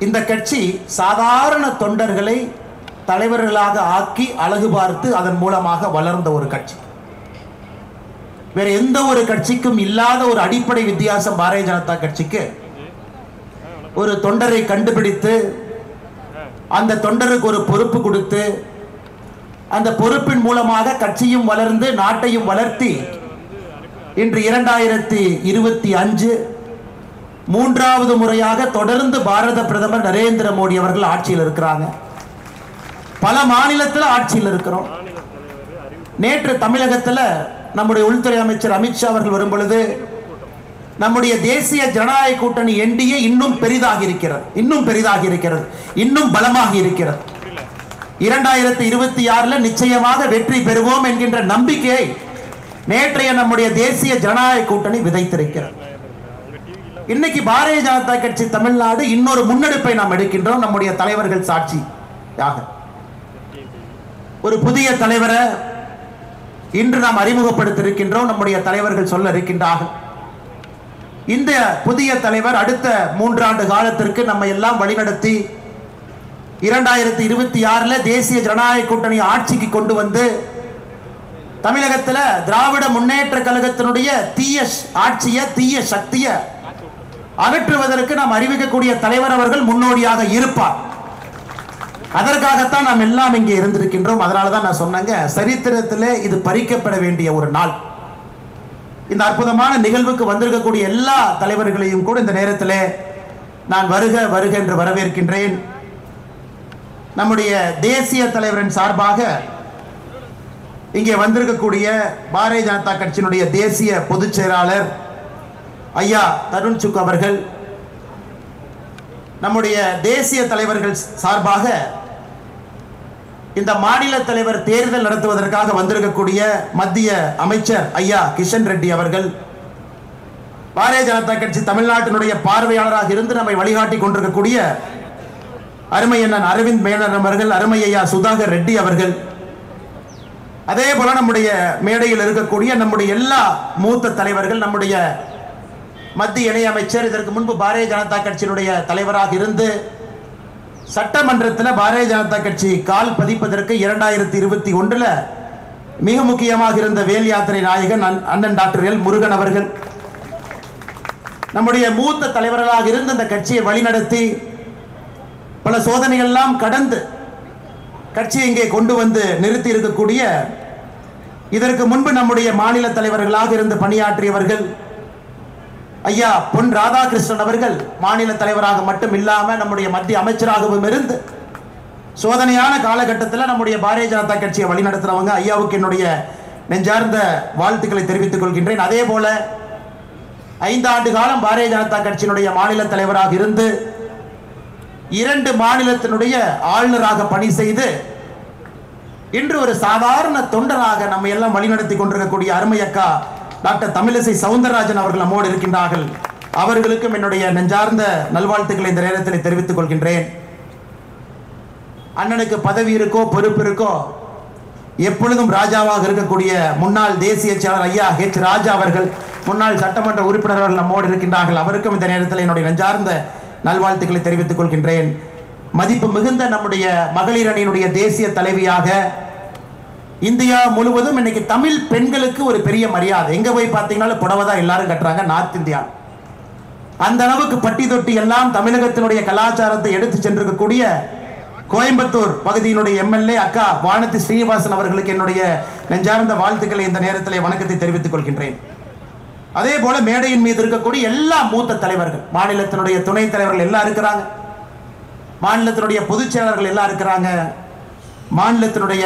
இந்த கட்சி சாதாரண தொண்டர்களை தலைவர்களாக ஆக்கி அழகு பார்த்து அதன் மூலமாக வளர்ந்த ஒரு கட்சி. வேற எந்த ஒரு கட்சிக்கும் இல்லாத ஒரு அடிப்படை வித்தியாசம் பாரதிய ஜனதா கட்சிக்கு. ஒரு தொண்டரை கண்டுபிடித்து அந்த தொண்டருக்கு ஒரு பொறுப்பு கொடுத்து அந்த பொறுப்பின் மூலமாக கட்சியும் வளர்ந்து நாட்டையும் வளர்த்தி இன்று 2025 மூன்றாவது முறையாக தொடர்ந்து பாரத பிரதமர் நரேந்திர மோடி அவர்கள் ஆட்சியில் இருக்கிறாங்க. பல மாநிலத்தில் ஆட்சியில் இருக்கிறோம். நேற்று தமிழகத்தில் நம்முடைய உள்துறை அமைச்சர் அமித்ஷா அவர்கள் வரும் பொழுது நம்முடைய தேசிய ஜனநாயக கூட்டணி என்டிஏ இன்னும் பெரிதாகி இருக்கிறது, இன்னும் பலமாகி இருக்கிறது. 2026 நிச்சயமாக வெற்றி பெறுவோம் என்கின்ற நம்பிக்கையை நேற்றைய நம்முடைய தேசிய ஜனநாயக கூட்டணி விதைத்திருக்கிறது. இன்னைக்கு பாரதிய ஜனதா கட்சி தமிழ்நாடு இன்னொரு முன்னெடுப்பை நாம் எடுக்கின்றோம். நம்முடைய தலைவர்கள் சாட்சியாக ஒரு புதிய தலைவரை இன்று நாம் அறிமுகப்படுத்தியிருக்கின்றோம். நம்முடைய தலைவர்கள் சொல்ல இருக்கின்றார்கள். இந்த புதிய தலைவர் அடுத்த 3 ஆண்டு காலத்திற்கு நம்ம எல்லாம் வழிநடத்தி 2026 தேசிய ஜனநாயக கூட்டணி ஆட்சிக்கு கொண்டு வந்து தமிழகத்தில் திராவிட முன்னேற்ற கழகத்தினுடைய தீய ஆட்சியை, தீய சக்தியை அகற்றுவதற்கு நாம் அறிவிக்கக்கூடிய தலைவர் அவர்கள் முன்னோடியாக இருப்பார். அதற்காகத்தான் நாம் எல்லாம் இங்கே இருந்திருக்கின்றோம். அதனாலதான் நான் சொன்னேங்க, சரித்திரத்திலே இது பறிக்கப்பட வேண்டிய ஒரு நாள். இந்த அற்புதமான நிகழ்வுக்கு வந்திருக்கக்கூடிய எல்லா தலைவர்களையும் கூட இந்த நேரத்திலே நான் வருக வருக என்று வரவேற்கின்றேன். நம்முடைய தேசிய தலைவரின் சார்பாக இங்கே வந்திருக்கக்கூடிய பாரதிய ஜனதா கட்சியினுடைய தேசிய பொதுச் செயலாளர் ஐயா தருண் சுக் அவர்கள், நம்முடைய தேசிய தலைவர்கள் சார்பாக இந்த மாநில தலைவர் தேர்தல் நடத்துவதற்காக வந்திருக்கக்கூடிய மத்திய அமைச்சர் ஐயா கிஷன் ரெட்டி அவர்கள், பாரதிய ஜனதா கட்சி தமிழ்நாட்டினுடைய பார்வையாளராக இருந்து நம்மை வழிகாட்டி கொண்டிருக்கக்கூடிய அருமை அண்ணன் அரவிந்த் மேனன் அவர்கள், அருமை ஐயா சுதாகர் ரெட்டி அவர்கள், அதே போல நம்முடைய மேடையில் இருக்கக்கூடிய நம்முடைய எல்லா மூத்த தலைவர்கள், நம்முடைய மத்திய இணையமைச்சர், இதற்கு முன்பு பாரதிய ஜனதா கட்சியினுடைய தலைவராக இருந்து சட்டமன்றத்தில் பாரதிய ஜனதா கட்சி கால் பதிப்பதற்கு 2021 மிக முக்கியமாக இருந்த வேல் யாத்திரை நாயகன் அண்ணன் டாக்டர் எல் முருகன் அவர்கள், நம்முடைய மூத்த தலைவர்களாக இருந்து இந்த கட்சியை வழிநடத்தி பல சோதனைகள் எல்லாம் கடந்து கட்சியை இங்கே கொண்டு வந்து நிறுத்தி இருக்கக்கூடிய, இதற்கு முன்பு நம்முடைய மாநில தலைவர்களாக இருந்து பணியாற்றியவர்கள் ஐயா பொன் ராதாகிருஷ்ணன் அவர்கள், மாநில தலைவராக மட்டும் இல்லாமல் நம்முடைய மத்திய அமைச்சராகவும் இருந்து சோதனையான காலகட்டத்தில் நம்முடைய பாரதிய ஜனதா கட்சியை வழிநடத்துறவங்க ஐயாவுக்கு என்னுடைய நெஞ்சார்ந்த வாழ்த்துக்களை தெரிவித்துக் கொள்கின்றேன். அதே போல 5 ஆண்டு காலம் பாரதிய ஜனதா கட்சியினுடைய மாநில தலைவராக இருந்து 2 மாநிலத்தினுடைய ஆளுநராக பணி செய்து இன்று ஒரு சாதாரண தொண்டராக நம்ம எல்லாம் வழிநடத்தி கொண்டிருக்கக்கூடிய அருமை அக்கா டாக்டர் தமிழிசை சவுந்தரராஜன் அவர்கள் நம்மோடு இருக்கின்றார்கள். அவர்களுக்கும் என்னுடைய நெஞ்சார்ந்த நல்வாழ்த்துக்களை இந்த நேரத்தில் தெரிவித்துக் கொள்கின்றேன். அண்ணனுக்கு பதவி இருக்கோ பொறுப்பு இருக்கோ எப்பொழுதும் ராஜாவாக இருக்கக்கூடிய முன்னாள் தேசிய செயலாளர் ஐயா ஹெச் ராஜா அவர்கள், முன்னாள் சட்டமன்ற உறுப்பினர்கள் நம்மோடு இருக்கின்றார்கள். அவருக்கும் இந்த நேரத்தில் என்னுடைய நெஞ்சார்ந்த நல்வாழ்த்துக்களை தெரிவித்துக் கொள்கின்றேன். மதிப்பு மிகுந்த நம்முடைய மகளிர் அணியினுடைய தேசிய தலைவியாக இந்தியா முழுவதும் இன்னைக்கு தமிழ் பெண்களுக்கு ஒரு பெரிய மரியாதை. எங்க போய் பார்த்தீங்கன்னா புடவை தான் எல்லாரும் கட்டுறாங்க. நார்த் இந்தியா அந்த அளவுக்கு பட்டி தொட்டி எல்லாம் தமிழகத்தினுடைய கலாச்சாரத்தை எடுத்து சென்றிருக்கக்கூடிய கோயம்புத்தூர் பகுதியினுடைய எம்எல்ஏ அக்கா வானதி ஸ்ரீனிவாசன் அவர்களுக்கு என்னுடைய நெஞ்சார்ந்த வாழ்த்துக்களை இந்த நேரத்தில் வணக்கத்தை தெரிவித்துக் கொள்கின்றேன். அதே போல மேடையின் மீது இருக்கக்கூடிய எல்லா மூத்த தலைவர்கள், மாநிலத்தினுடைய துணைத் தலைவர்கள் எல்லாம் இருக்கிறாங்க, மாநிலத்தினுடைய பொதுச் செயலாளர்கள் எல்லாம் இருக்கிறாங்க, மாநிலத்தினுடைய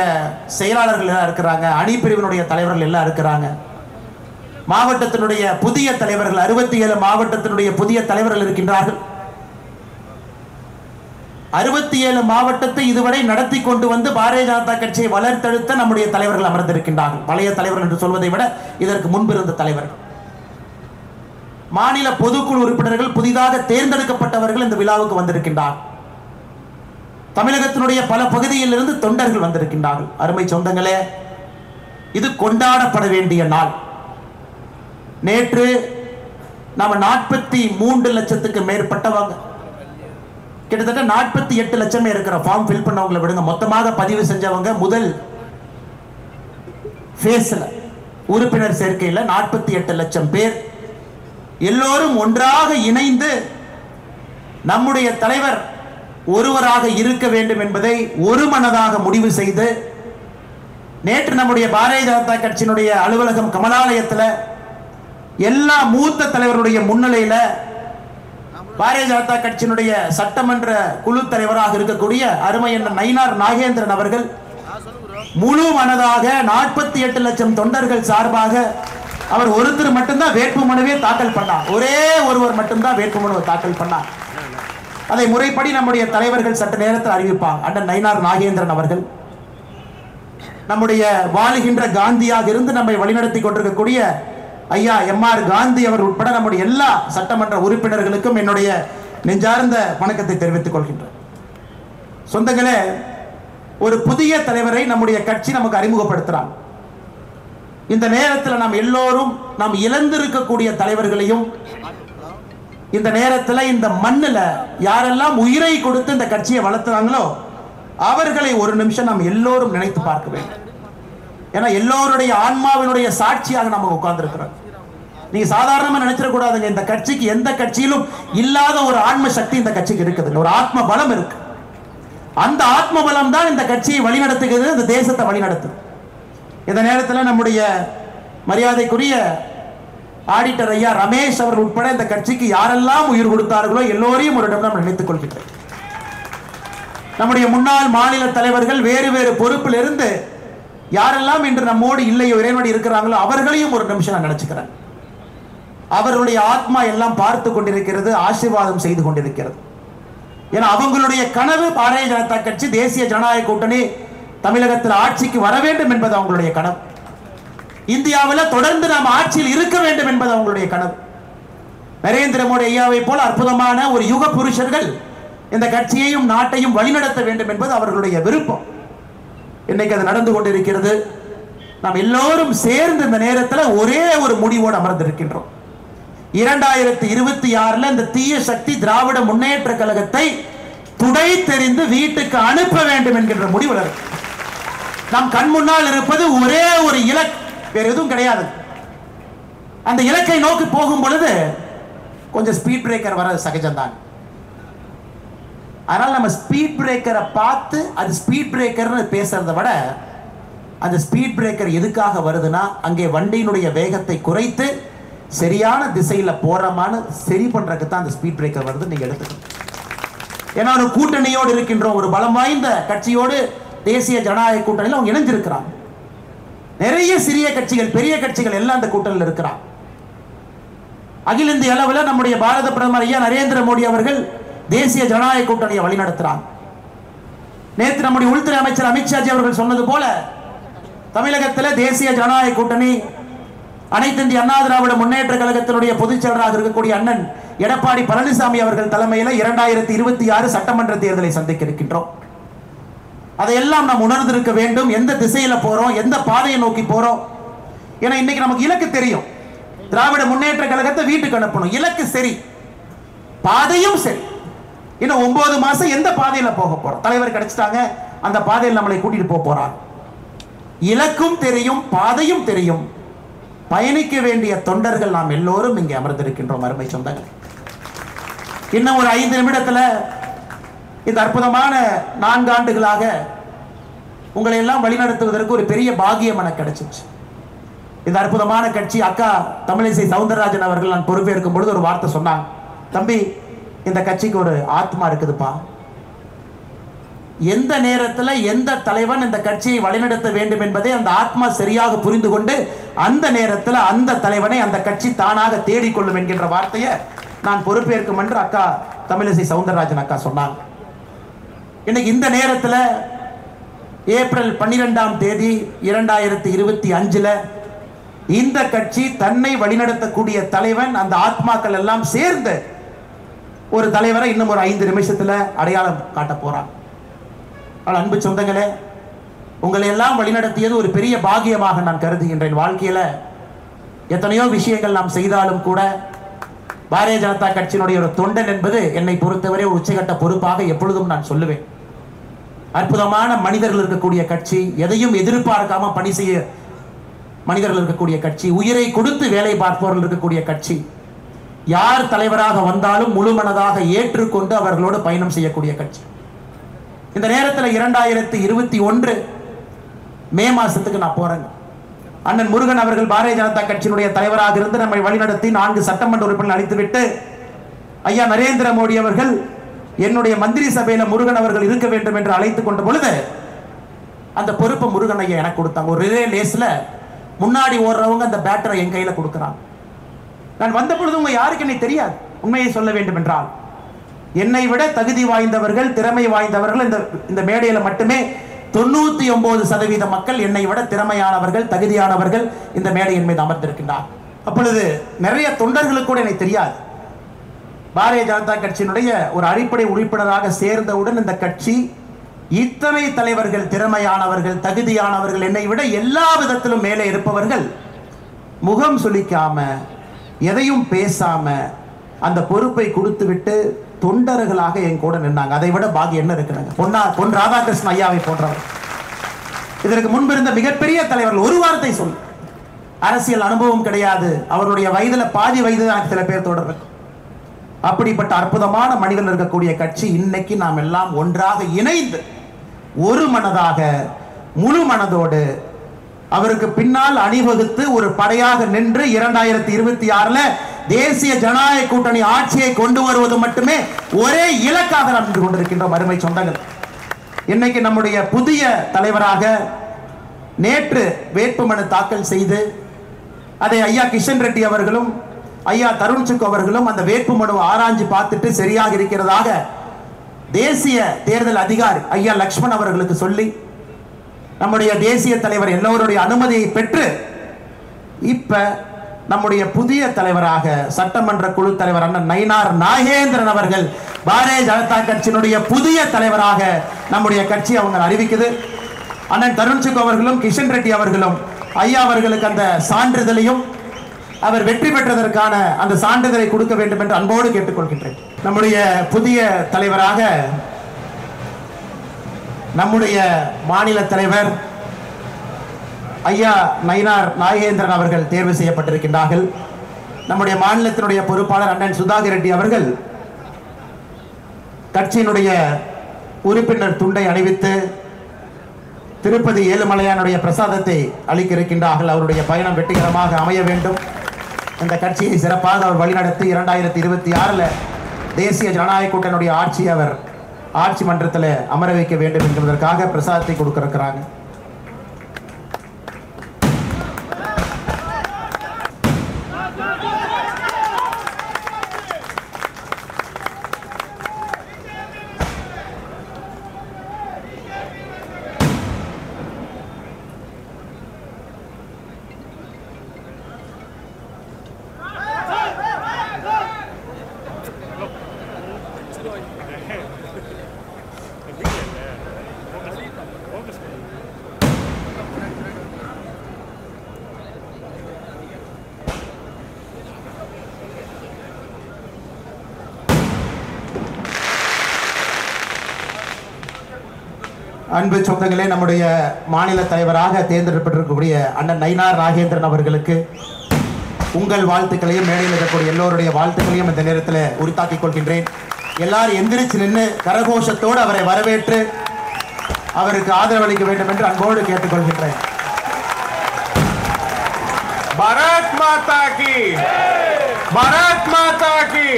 செயலாளர்கள் எல்லாம் இருக்கிறாங்க, அணிப்பிரிவினுடைய தலைவர்கள் எல்லாம் இருக்கிறாங்க, மாவட்டத்தினுடைய புதிய தலைவர்கள் 67 மாவட்டத்தினுடைய புதிய தலைவர்கள் இருக்கின்றார்கள். 67 மாவட்டத்தை இதுவரை நடத்தி கொண்டு வந்து பாரதிய ஜனதா கட்சியை வளர்த்தெடுத்த நம்முடைய தலைவர்கள் அமர்ந்திருக்கின்றார்கள். பழைய தலைவர்கள் என்று சொல்வதை விட இதற்கு முன்பு இருந்த தலைவர்கள், மாநில பொதுக்குழு உறுப்பினர்கள், புதிதாக தேர்ந்தெடுக்கப்பட்டவர்கள் இந்த விழாவுக்கு வந்திருக்கின்றார்கள். தமிழகத்தினுடைய பல பகுதியில் இருந்து தொண்டர்கள் வந்திருக்கின்றார்கள். அருமை சொந்தங்களே, இது கொண்டாடப்பட வேண்டிய நாள். நேற்று நாம 43 லட்சத்துக்கு மேற்பட்டவங்க கிட்டத்தட்ட 48 லட்சம் இருக்கிற ஃபார்ம் ஃபில் பண்ணவங்களை விடுங்க, மொத்தமாக பதிவு செஞ்சவங்க முதல் ஃபேஸ்ல உறுப்பினர் சேர்க்கையில் 48 லட்சம் பேர் எல்லோரும் ஒன்றாக இணைந்து நம்முடைய தலைவர் ஒருவராக இருக்க வேண்டும் என்பதை ஒரு மனதாக முடிவு செய்து நேற்று நம்முடைய பாரதிய ஜனதா கட்சியினுடைய அலுவலகம் கமலாலயத்தில் எல்லா மூத்த தலைவருடைய முன்னிலையில் பாரதிய ஜனதா கட்சியினுடைய சட்டமன்ற குழு தலைவராக இருக்கக்கூடிய அருமையண்ணன் நயினார் நாகேந்திரன் அவர்கள் முழு மனதாக 48 லட்சம் தொண்டர்கள் சார்பாக அவர் ஒருத்தர் மட்டும்தான் வேட்புமனுவே தாக்கல் பண்ணார். ஒரே ஒருவர் மட்டும்தான் வேட்புமனுவை தாக்கல் பண்ணார். அதை முறைப்படி நம்முடைய தலைவர்கள் சட்ட நேரத்தில் அறிவிப்பாங்க. அண்ணன் நயினார் நாகேந்திரன் அவர்கள் நம்முடைய வாழுகின்ற காந்தியாக இருந்து நம்மை வழிநடத்தி கொண்டிருக்கக்கூடிய ஐயா எம்.ஆர். காந்தி அவர் உட்பட நம்முடைய எல்லா சட்டமன்ற உறுப்பினர்களுக்கும் என்னுடைய நெஞ்சார்ந்த வணக்கத்தை தெரிவித்துக் கொள்கின்றேன். சொந்தங்களே, ஒரு புதிய தலைவரை நம்முடைய கட்சி நமக்கு அறிமுகப்படுத்துறாங்க. இந்த நேரத்தில் நாம் எல்லோரும் நாம் இழந்திருக்கக்கூடிய தலைவர்களையும் இந்த நேரத்தில் இந்த மண்ணில் யாரெல்லாம் உயிரை கொடுத்து இந்த கட்சியை வளர்த்துறாங்களோ அவர்களை ஒரு நிமிஷம் நாம் எல்லோரும் நினைத்து பார்க்க வேண்டும். ஏன்னா எல்லோருடைய ஆன்மாவினுடைய சாட்சியாக நம்ம உட்கார்ந்துருக்கிறோம். நீங்க சாதாரணமா நினைச்சிடக்கூடாதுங்க. இந்த கட்சிக்கு எந்த கட்சியிலும் இல்லாத ஒரு ஆன்ம சக்தி இந்த கட்சிக்கு இருக்குது. ஒரு ஆத்ம பலம் இருக்கு. அந்த ஆத்ம பலம் தான் இந்த கட்சியை வழிநடத்துகிறது, இந்த தேசத்தை வழிநடத்துது. இந்த நேரத்தில் நம்முடைய மரியாதைக்குரிய ஆடிட்டர் ஐயா ரமேஷ் அவர் உட்பட இந்த கட்சிக்கு யாரெல்லாம் உயிர் கொடுத்தார்களோ எல்லோரையும் ஒரு இடம் நாம் நினைத்துக் கொள்கின்றேன். நம்முடைய முன்னாள் மாநில தலைவர்கள் வேறு வேறு பொறுப்பில் இருந்து யாரெல்லாம் இன்று நம்மோடு இல்லையோ இறைவனோடு இருக்கிறாங்களோ அவர்களையும் ஒரு நிமிஷம் நான் நினைச்சுக்கிறேன். அவர்களுடைய ஆத்மா எல்லாம் பார்த்து கொண்டிருக்கிறது, ஆசீர்வாதம் செய்து கொண்டிருக்கிறது. ஏன்னா அவங்களுடைய கனவு பாரதிய ஜனதா கட்சி தேசிய ஜனநாயக கூட்டணி தமிழகத்தில் ஆட்சிக்கு வர வேண்டும் என்பது அவங்களுடைய கனவு. இந்தியாவில் தொடர்ந்து நாம் ஆட்சியில் இருக்க வேண்டும் என்பது அவங்களுடைய கனவு. நரேந்திர மோடி ஐயாவை போல அற்புதமான ஒரு யுக புருஷர்கள் இந்த கட்சியையும் நாட்டையும் வழிநடத்த வேண்டும் என்பது அவர்களுடைய விருப்பம். இன்னைக்கு அது நடந்து கொண்டிருக்கிறது. நாம் எல்லோரும் சேர்ந்து இந்த நேரத்தில் ஒரே ஒரு முடிவோடு அமர்ந்திருக்கின்றோம். 2026 இந்த தீய சக்தி திராவிட முன்னேற்ற கழகத்தை துடை தெரிந்து வீட்டுக்கு அனுப்ப வேண்டும் என்கின்ற முடிவு. நம் கண் முன்னால் இருப்பது ஒரே ஒரு இலக்கு, வேற எதுவும் கிடையாது. அந்த இலக்கை நோக்கி போகும் பொழுது கொஞ்சம் ஸ்பீட் பிரேக்கர் வர சகஜம்தான். அதனால நம்ம ஸ்பீட் பிரேக்கரை பார்த்து அது ஸ்பீட் பிரேக்கர்னு பேசுறதை விட அந்த ஸ்பீட் பிரேக்கர் எதுக்காக வருதுன்னா அங்கே வண்டியினுடைய வேகத்தை குறைத்து சரியான திசையில் போறமான சரி பண்றதுக்கு தான் அந்த ஸ்பீட் பிரேக்கர் வருது. நீங்க எடுத்துக்கணும். ஏன்னா ஒரு கூட்டணியோடு இருக்கின்றோம், ஒரு பலம் வாய்ந்த கட்சியோடு தேசிய ஜனநாயக கூட்டணியில் அவங்க இணைஞ்சிருக்கிறாங்க. நிறைய சிறிய கட்சிகள் பெரிய கட்சிகள் எல்லாம் அந்த கூட்டணியில் இருக்கிறாங்க. அகில இந்திய அளவில் நம்முடைய பாரத பிரதமர் ஐயா நரேந்திர மோடி அவர்கள் தேசிய ஜனநாயக கூட்டணியை வழிநடத்துறாங்க. நேற்று நம்முடைய உள்துறை அமைச்சர் அமித்ஷாஜி அவர்கள் சொன்னது போல தமிழகத்தில் தேசிய ஜனநாயக கூட்டணி அனைத்து இந்திய அண்ணா திராவிட முன்னேற்ற கழகத்தினுடைய பொதுச் செயலராக இருக்கக்கூடிய அண்ணன் எடப்பாடி பழனிசாமி அவர்கள் தலைமையில் 2026 சட்டமன்ற தேர்தலை சந்திக்க இருக்கின்றோம். அதையெல்லாம் நாம் உணர்ந்திருக்க வேண்டும். எந்த திசையில போறோம், எந்த பாதையை நோக்கி போறோம். ஏன்னா இன்னைக்கு நமக்கு இலக்கு தெரியும். திராவிட முன்னேற்ற கழகத்தை வீட்டுக்கு அனுப்பணும், இலக்கு சரி, பாதையும் சரி. இன்னும் 9 மாசம் எந்த பாதையில போக போறோம்? தலைவர் கிடைச்சிட்டாங்க, அந்த பாதையில் நம்மளை கூட்டிட்டு போறாங்க. இலக்கும் தெரியும், பாதையும் தெரியும். பயணிக்க வேண்டிய தொண்டர்கள் நாம் எல்லோரும் இங்கே அமர்ந்திருக்கின்றோம். அருமை சொந்தங்கள், இன்னும் ஒரு 5 நிமிடத்தில் இந்த அற்புதமான 4 ஆண்டுகளாக உங்களை எல்லாம் வழிநடத்துவதற்கு ஒரு பெரிய பாகியம் எனக்கு கிடைச்சிச்சு. இந்த அற்புதமான கட்சி அக்கா தமிழிசை சவுந்தரராஜன் அவர்கள் நான் பொறுப்பேற்கும் பொழுது ஒரு வார்த்தை சொன்னாங்க. தம்பி, இந்த கட்சிக்கு ஒரு ஆத்மா இருக்குதுப்பா. எந்த நேரத்தில் எந்த தலைவன் இந்த கட்சியை வழிநடத்த வேண்டும் என்பதை அந்த ஆத்மா சரியாக புரிந்து கொண்டு அந்த நேரத்தில் அந்த தலைவனை அந்த கட்சி தானாக தேடிக்கொள்ளும் என்கின்ற வார்த்தையை நான் பொறுப்பேற்கும் என்று அக்கா தமிழிசை சவுந்தரராஜன் அக்கா சொன்னாங்க. இன்னைக்கு இந்த நேரத்தில் ஏப்ரல் 12ஆம் தேதி 2025 இந்த கட்சி தன்னை வழிநடத்தக்கூடிய தலைவன் அந்த ஆத்மாக்கள் எல்லாம் சேர்ந்து ஒரு தலைவரை இன்னும் ஒரு 5 நிமிஷத்தில் அடையாளம் காட்ட போறான். அன்பு சொந்தங்களே, உங்களை எல்லாம் வழிநடத்தியது ஒரு பெரிய பாகியமாக நான் கருதுகின்றேன். வாழ்க்கையில எத்தனையோ விஷயங்கள் நாம் செய்தாலும் கூட பாரதிய ஜனதா கட்சியினுடைய ஒரு தொண்டன் என்பது என்னை பொறுத்தவரை ஒரு உச்சகட்ட பொறுப்பாக எப்பொழுதும் நான் சொல்லுவேன். அற்புதமான மனிதர்கள் இருக்கக்கூடிய கட்சி, எதையும் எதிர்பார்க்காம பணி செய்ய மனிதர்கள் இருக்கக்கூடிய கட்சி, உயிரை கொடுத்து வேலை பார்ப்பவர்கள் இருக்கக்கூடிய கட்சி, யார் தலைவராக வந்தாலும் முழு மனதாக ஏற்றுக்கொண்டு அவர்களோடு பயணம் செய்யக்கூடிய கட்சி. இந்த நேரத்தில் 2021 மே மாசத்துக்கு நான் போறேன். அண்ணன் முருகன் அவர்கள் பாரதிய ஜனதா கட்சியினுடைய தலைவராக இருந்து நம்மை வழிநடத்தி 4 சட்டமன்ற உறுப்பினர்கள் அளித்துவிட்டு ஐயா நரேந்திர மோடி அவர்கள் என்னுடைய மந்திரி சபையில முருகன் அவர்கள் இருக்க வேண்டும் என்று அழைத்துக் கொண்ட பொழுது அந்த பொறுப்பை முருகன் ஐயா எனக்கு கொடுத்தாங்க. ஒரு ரிலே ரேஸ்ல முன்னாடி ஓடுறவங்க அந்த பேட்டரை என் கையில கொடுக்கிறாங்க. நான் வந்த பொழுது உங்க யாருக்கு என்னை தெரியாது. உண்மையை சொல்ல வேண்டும் என்றால் என்னை விட தகுதி வாய்ந்தவர்கள், திறமை வாய்ந்தவர்கள் இந்த மேடையில மட்டுமே 99% மக்கள் என்னை விட திறமையானவர்கள், தகுதியானவர்கள் இந்த மேடையின் மீது அமர்ந்திருக்கின்றார். அப்பொழுது நிறைய தொண்டர்களுக்கு கூட எனக்கு தெரியாது. பாரதிய ஜனதா கட்சியினுடைய ஒரு அடிப்படை உறுப்பினராக சேர்ந்தவுடன் இந்த கட்சி இத்தனை தலைவர்கள், திறமையானவர்கள், தகுதியானவர்கள், என்னை விட எல்லா விதத்திலும் மேலே இருப்பவர்கள் முகம் சுளிக்காம எதையும் பேசாம அந்த பொறுப்பை கொடுத்து விட்டு தொண்டர்களாக என் கூட நின்னாங்க. அதை விட பாக்கியம் என்ன இருக்கிறாங்க? பொன் ராதாகிருஷ்ணன் ஐயாவை போன்றவர், இதற்கு முன்பு இருந்த மிகப்பெரிய தலைவர்கள். ஒரு வார்த்தை சொல், அரசியல் அனுபவம் கிடையாது, அவருடைய வயதுல பாதி வயது சில பேர் தொடர். அப்படிப்பட்ட அற்புதமான மனிதர்கள் இருக்கக்கூடிய கட்சி இன்னைக்கு நாம் எல்லாம் ஒன்றாக இணைந்து ஒரு மனதாக முழு மனதோடு அவருக்கு பின்னால் அணிவகுத்து ஒரு படையாக நின்று 2026 தேசிய ஜனநாயக கூட்டணி ஆட்சியை கொண்டு வருவது மட்டுமே ஒரே இலக்காக நாம் நின்று கொண்டிருக்கின்றோம். அருமை சொந்தங்கள், இன்னைக்கு நம்முடைய புதிய தலைவராக நேற்று வேட்புமனு தாக்கல் செய்து அதை ஐயா கிஷன் ரெட்டி அவர்களும் ஐயா தருண் சுக் அவர்களும் அந்த வேட்புமனுவை ஆராய்ஞ்சு பார்த்துட்டு சரியாக இருக்கிறதாக தேசிய தேர்தல் அதிகாரி ஐயா லக்ஷ்மண் அவர்களுக்கு சொல்லி நம்முடைய தேசிய தலைவர் எல்லோருடைய அனுமதியை பெற்று இப்ப நம்முடைய புதிய தலைவராக சட்டமன்ற குழு தலைவர் அண்ணன் நயினார் நாகேந்திரன் அவர்கள் பாரதிய ஜனதா கட்சியினுடைய புதிய தலைவராக நம்முடைய கட்சி அவங்க அறிவிக்குது. அண்ணன் தருண் சுக் அவர்களும் கிஷன் ரெட்டி அவர்களும் ஐயா அவர்களுக்கு அந்த சான்றிதழையும் அவர் வெற்றி பெற்றதற்கான அந்த சான்றிதழை கொடுக்க வேண்டும் என்று அன்போடு கேட்டுக்கொள்கின்றேன். நம்முடைய புதிய தலைவராக நம்முடைய மாநில தலைவர் ஐயா நயினார் நாகேந்திரன் அவர்கள் தேர்வு செய்யப்பட்டிருக்கின்றார்கள். நம்முடைய மாநிலத்தினுடைய பொறுப்பாளர் அண்ணன் சுதாகர் ரெட்டி அவர்கள் கட்சியினுடைய உறுப்பினர் துண்டை அணிவித்து திருப்பதி ஏழுமலையானுடைய பிரசாதத்தை அளிக்க இருக்கின்றார்கள். அவருடைய பயணம் வெற்றிகரமாக அமைய வேண்டும். இந்த கட்சியை சிறப்பாக அவர் வழிநடத்தி 2026 தேசிய ஜனநாயக கூட்டணியுடைய ஆட்சி அவர் ஆட்சி மன்றத்தில் அமர வைக்க வேண்டும் என்பதற்காக பிரசாதத்தை கொடுக்க இருக்கிறாங்க. அன்பு சொந்தங்களே, நம்முடைய மாநில தலைவராக தேர்ந்தெடுக்கப்பட்டிருக்கக்கூடிய அண்ணன் நயினார் நாகேந்திரன் அவர்களுக்கு உங்கள் வாழ்த்துக்களையும் மேடையில் இருக்கக்கூடிய எல்லோருடைய வாழ்த்துக்களையும் இந்த நேரத்தில் உரித்தாக்கிக் கொள்கின்றேன். எல்லாரும் எந்திரிச்சு நின்று கரகோஷத்தோடு அவரை வரவேற்று அவருக்கு ஆதரவளிக்க வேண்டும் என்று அன்போடு கேட்டுக்கொள்கின்றேன். பாரத் மாதா கி, பாரத் மாதா கி,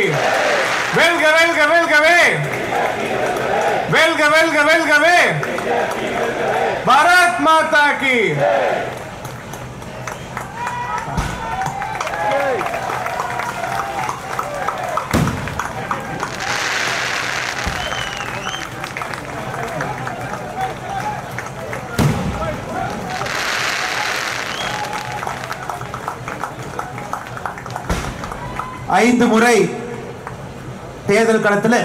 வெல்க வெல்க வெல்கவே, வெல்க வெல்க வெல்கவே, பாரத் மாதா கி. ஐந்து முறை தேர்தல் களத்தில்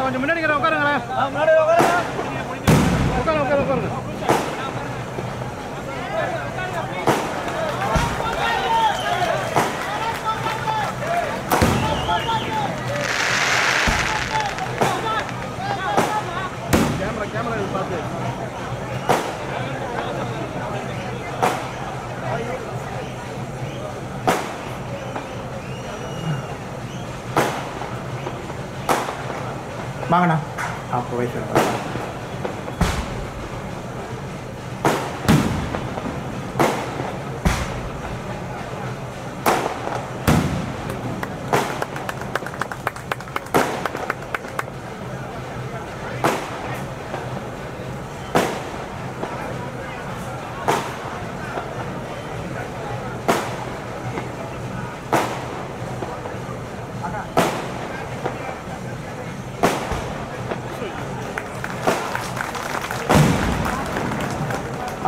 கொஞ்சம் முன்னாடி உட்காருங்களேன். உட்காருங்க. கேமரா பார்த்து வாங்கண்ணா. அப்போ வயசு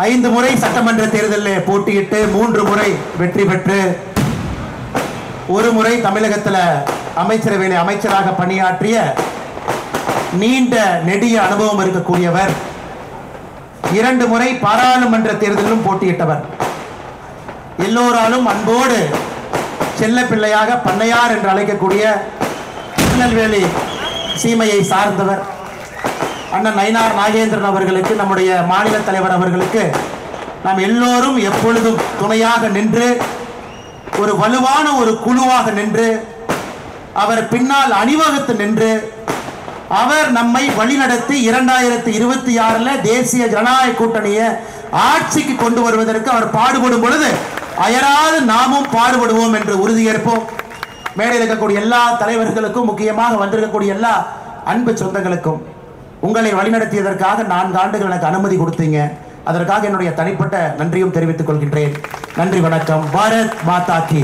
ஐந்து முறை சட்டமன்ற தேர்தலில் போட்டியிட்டு 3 முறை வெற்றி பெற்று ஒரு முறை தமிழகத்தில் அமைச்சரவையில் அமைச்சராக பணியாற்றிய நீண்ட நெடிய அனுபவம் இருக்கக்கூடியவர். 2 முறை பாராளுமன்ற தேர்தலிலும் போட்டியிட்டவர். எல்லோராலும் அன்போடு செல்ல பிள்ளையாக பண்ணையார் என்று அழைக்கக்கூடிய திருநெல்வேலி சீமையை சார்ந்தவர். அண்ணன் நயினார் நாகேந்திரன் அவர்களுக்கு, நம்முடைய மாநில தலைவர் அவர்களுக்கு நாம் எல்லோரும் எப்பொழுதும் துணையாக நின்று ஒரு வலுவான ஒரு குழுவாக நின்று அவர் பின்னால் அணிவகுத்து நின்று அவர் நம்மை வழிநடத்தி 2026 தேசிய ஜனநாயக கூட்டணியை ஆட்சிக்கு கொண்டு வருவதற்கு அவர் பாடுபடும் பொழுது அயராது நாமும் பாடுபடுவோம் என்று உறுதியேற்போம். மேடையில் இருக்கக்கூடிய எல்லா தலைவர்களுக்கும், முக்கியமாக வந்திருக்கக்கூடிய எல்லா அன்பு சொந்தங்களுக்கும் உங்களை வழிநடத்தியதற்காக 4 ஆண்டுகள் எனக்கு அனுமதி கொடுத்தீங்க. அதற்காக என்னுடைய தனிப்பட்ட நன்றியும் தெரிவித்துக் கொள்கின்றேன். நன்றி, வணக்கம். பாரத் மாதா கி.